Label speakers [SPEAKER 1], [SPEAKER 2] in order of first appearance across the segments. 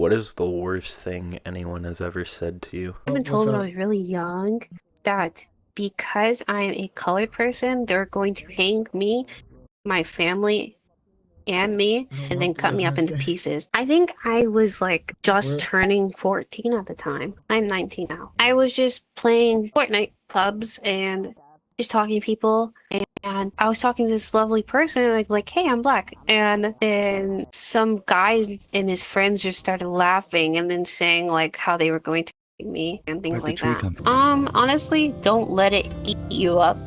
[SPEAKER 1] What is the worst thing anyone has ever said to you?
[SPEAKER 2] I've been
[SPEAKER 3] What's
[SPEAKER 2] told when I
[SPEAKER 3] up?
[SPEAKER 2] was really young that because I'm a colored person, they're going to hang me, my family, and me, and then cut me up into pieces. I think I was like just
[SPEAKER 3] Where?
[SPEAKER 2] turning 14 at the time. I'm 19 now. I was just playing Fortnite clubs and just talking to people. And I was talking to this lovely person, and like, hey, I'm black. And then some guy and his friends just started laughing and then saying like how they were going to hate me and things
[SPEAKER 4] Where'd the
[SPEAKER 2] like
[SPEAKER 4] tree
[SPEAKER 2] that.
[SPEAKER 4] come from?
[SPEAKER 2] Honestly, don't let it eat you up,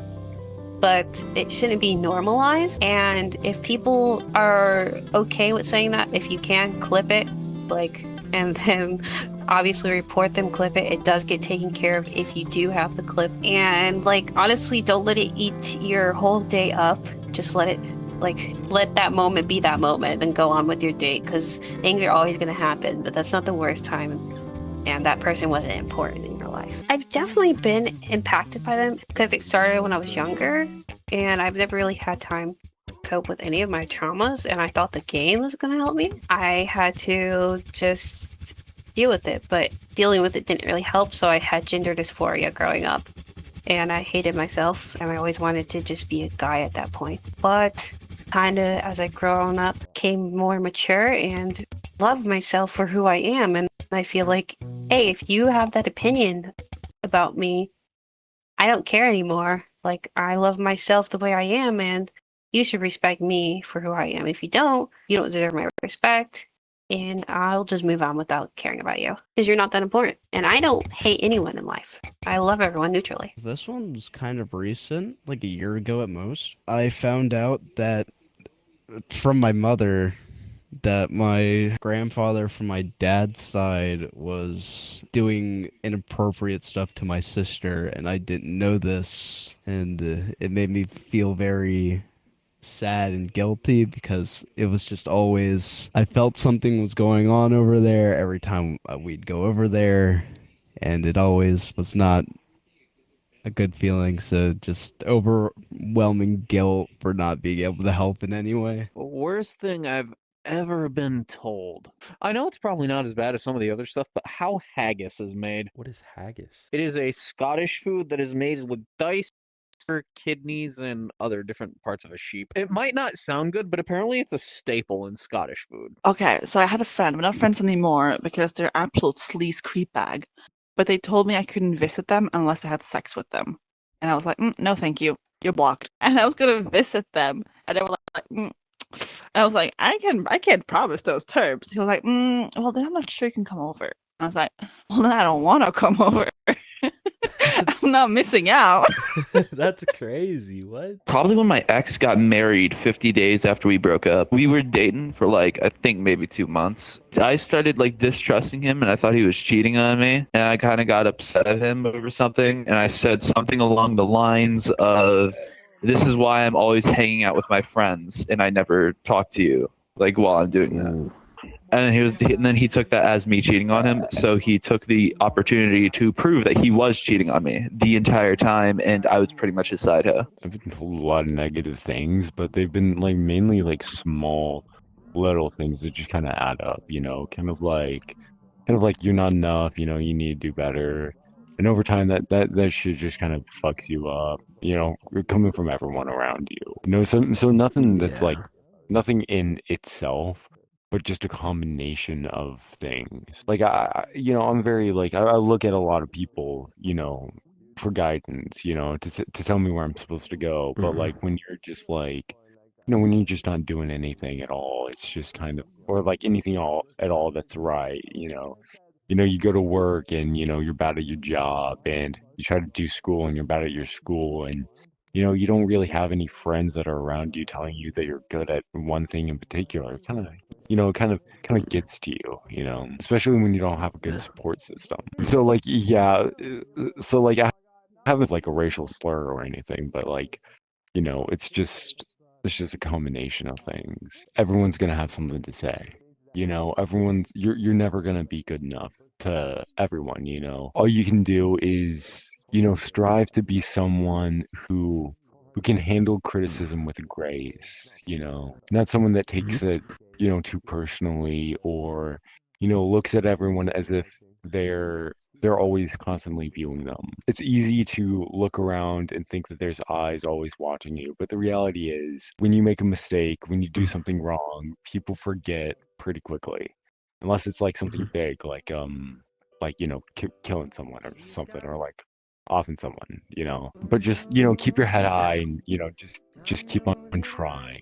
[SPEAKER 2] but it shouldn't be normalized. And if people are okay with saying that, if you can clip it, like, and then obviously report them, clip it, it does get taken care of if you do have the clip. And like, honestly, don't let it eat your whole day up. Just let it, like, let that moment be that moment and go on with your day, because things are always going to happen, but that's not the worst time, and that person wasn't important in your life. I've definitely been impacted by them because it started when I was younger, and I've never really had time to cope with any of my traumas, and I thought the game was going to help me. I had to just deal with it, but dealing with it didn't really help, so I had gender dysphoria growing up. And I hated myself, and I always wanted to just be a guy at that point. But kind of as I grown up, became more mature and loved myself for who I am. And I feel like, hey, if you have that opinion about me, I don't care anymore. Like, I love myself the way I am, and you should respect me for who I am. If you don't deserve my respect, and I'll just move on without caring about you because you're not that important. And I don't hate anyone in life. I love everyone neutrally.
[SPEAKER 5] This one's kind of recent, like a year ago at most. I found out that from my mother that my grandfather from my dad's side was doing inappropriate stuff to my sister, and I didn't know this, and it made me feel very sad and guilty because it was just always I felt something was going on over there every time we'd go over there, and it always was not a good feeling, so just overwhelming guilt for not being able to help in any way.
[SPEAKER 4] Worst thing I've ever been told. I know it's probably not as bad as some of the other stuff, but how haggis is made.
[SPEAKER 1] What is haggis?
[SPEAKER 4] It is a Scottish food that is made with dice, kidneys, and other different parts of a sheep. It might not sound good, but apparently it's a staple in Scottish food.
[SPEAKER 6] Okay, so I had a friend. We're not friends anymore because they're absolute sleaze creep bag. But they told me I couldn't visit them unless I had sex with them. And I was like, no, thank you. You're blocked. And I was gonna visit them, and they were like, And I was like, I can't promise those terms. He was like, well, then I'm not sure you can come over. I was like, well, then I don't want to come over. I'm not missing out.
[SPEAKER 1] That's crazy. What?
[SPEAKER 7] Probably when my ex got married 50 days after we broke up. We were dating for like, I think maybe 2 months. I started like distrusting him and I thought he was cheating on me. And I kind of got upset at him over something. And I said something along the lines of, this is why I'm always hanging out with my friends and I never talk to you like while I'm doing that. And then he took that as me cheating on him. So he took the opportunity to prove that he was cheating on me the entire time, and I was pretty much his side hoe.
[SPEAKER 8] I've been told a lot of negative things, but they've been like mainly like small, little things that just kind of add up. Kind of like you're not enough. You need to do better. And over time, that shit just kind of fucks you up. Coming from everyone around you. So nothing that's like nothing in itself, but just a combination of things. Like I'm very like I look at a lot of people, for guidance, to tell me where I'm supposed to go. But like when you're just like, when you're just not doing anything at all, it's just kind of, or like anything all at all that's right. You go to work and you're bad at your job, and you try to do school and you're bad at your school, and you don't really have any friends that are around you telling you that you're good at one thing in particular. It kind of gets to you, especially when you don't have a good support system. So like, yeah, so like I haven't like a racial slur or anything, but like, it's just a combination of things. Everyone's gonna have something to say. You're never gonna be good enough to everyone. All you can do is strive to be someone who can handle criticism with grace. Not someone that takes it too personally, or looks at everyone as if they're always constantly viewing them. It's easy to look around and think that there's eyes always watching you, but the reality is when you make a mistake, when you do something wrong, people forget pretty quickly. Unless it's like something big, like killing someone or something, or like offing someone. But just keep your head high and just keep on trying,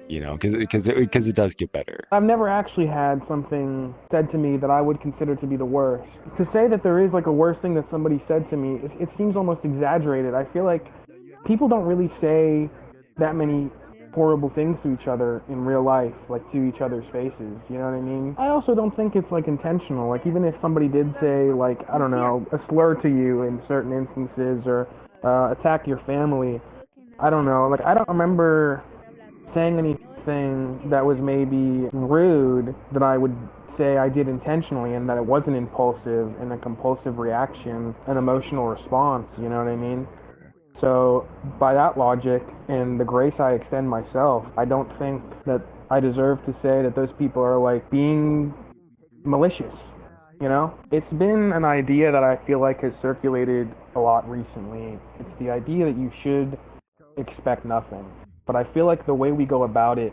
[SPEAKER 8] because it does get better.
[SPEAKER 3] I've never actually had something said to me that I would consider to be the worst. To say that there is like a worst thing that somebody said to me, it seems almost exaggerated. I feel like people don't really say that many horrible things to each other in real life, like to each other's faces, you know what I mean? I also don't think it's like intentional. Like even if somebody did say like, I don't know, a slur to you in certain instances or attack your family, I don't know, like I don't remember saying anything that was maybe rude that I would say I did intentionally, and that it wasn't impulsive and a compulsive reaction, an emotional response, you know what I mean? So by that logic and the grace I extend myself, I don't think that I deserve to say that those people are like being malicious, It's been an idea that I feel like has circulated a lot recently. It's the idea that you should expect nothing. But I feel like the way we go about it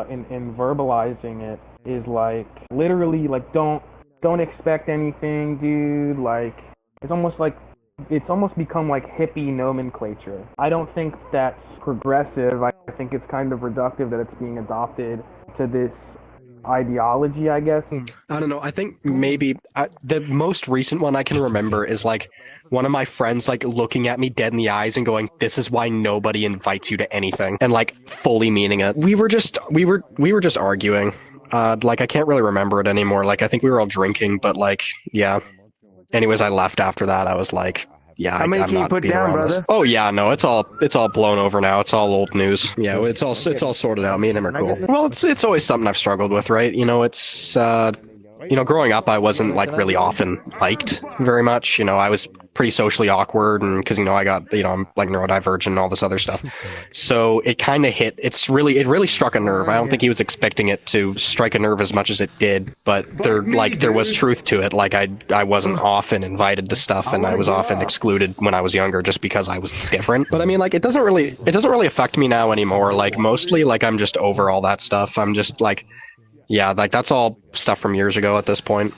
[SPEAKER 3] in verbalizing it is like literally like don't expect anything, dude. Like it's almost become like hippie nomenclature. I don't think that's progressive. I think it's kind of reductive that it's being adopted to this ideology, I guess.
[SPEAKER 9] I don't know. I think maybe the most recent one I can remember is like one of my friends like looking at me dead in the eyes and going, "This is why nobody invites you to anything," and like fully meaning it. We were just arguing. Like I can't really remember it anymore. Like I think we were all drinking, but like yeah. Anyways, I left after that. I was like, yeah,
[SPEAKER 3] How many
[SPEAKER 9] I'm
[SPEAKER 3] can you
[SPEAKER 9] not
[SPEAKER 3] put
[SPEAKER 9] being
[SPEAKER 3] down,
[SPEAKER 9] around this.
[SPEAKER 3] brother?
[SPEAKER 9] Oh yeah, no, it's all blown over now. It's all old news. Yeah, it's all sorted out. Me and him are cool. Well, it's always something I've struggled with, right? It's growing up, I wasn't like really often liked very much. I was pretty socially awkward, and because I got I'm like neurodivergent and all this other stuff. So it kind of hit. It really struck a nerve. I don't think he was expecting it to strike a nerve as much as it did, but there was truth to it. Like I wasn't often invited to stuff, and I was often excluded when I was younger just because I was different. But I mean, like it doesn't really affect me now anymore. Like mostly, like I'm just over all that stuff. I'm just like. Yeah, like that's all stuff from years ago at this point.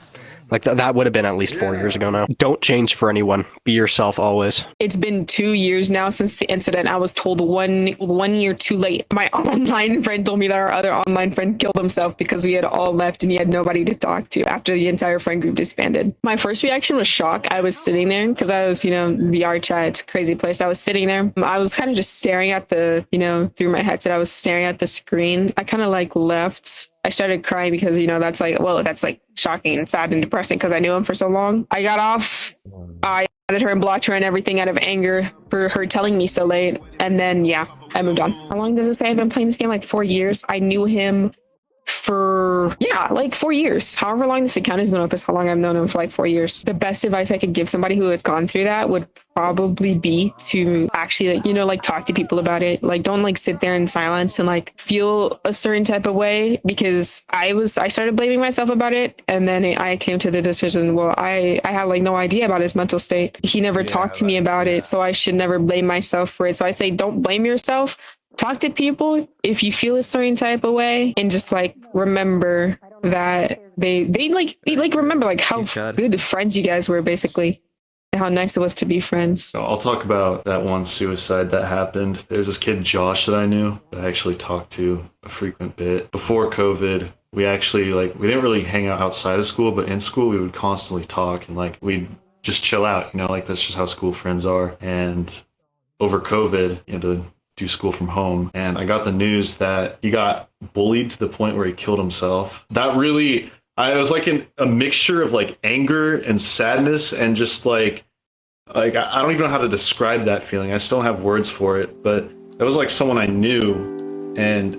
[SPEAKER 9] Like that would have been at least 4 years ago now. Don't change for anyone. Be yourself always.
[SPEAKER 10] It's been 2 years now since the incident. I was told one year too late. My online friend told me that our other online friend killed himself because we had all left and he had nobody to talk to after the entire friend group disbanded. My first reaction was shock. I was sitting there because I was, VRChat, it's a crazy place. I was sitting there. I was kind of just staring at through my headset. I was staring at the screen. I kind of like left. I started crying because, that's like shocking and sad and depressing because I knew him for so long. I got off. I added her and blocked her and everything out of anger for her telling me so late. And then, I moved on. How long does it say I've been playing this game? Like 4 years. I knew him for, like 4 years. However long this account has been up is how long I've known him for, like 4 years. The best advice I could give somebody who has gone through that would probably be to actually, talk to people about it. Like, don't, sit there in silence and, feel a certain type of way, because I started blaming myself about it, and then I came to the decision, well, I had, no idea about his mental state. He never talked to me about it, so I should never blame myself for it. So I say, don't blame yourself. Talk to people if you feel a certain type of way, and just remember that they remember how good friends you guys were, basically, and how nice it was to be friends.
[SPEAKER 11] So I'll talk about that one suicide that happened. There's this kid Josh that I knew that I actually talked to a frequent bit. Before COVID, we actually we didn't really hang out outside of school, but in school we would constantly talk, and we'd just chill out, that's just how school friends are. And over COVID, you had to do school from home, and I got the news that he got bullied to the point where he killed himself. That really, I was a mixture of anger and sadness, and just I don't even know how to describe that feeling. I still don't have words for it, but it was someone I knew, and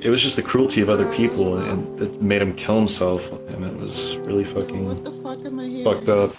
[SPEAKER 11] it was just the cruelty of other people, and it made him kill himself, and it was really fucking fucked up.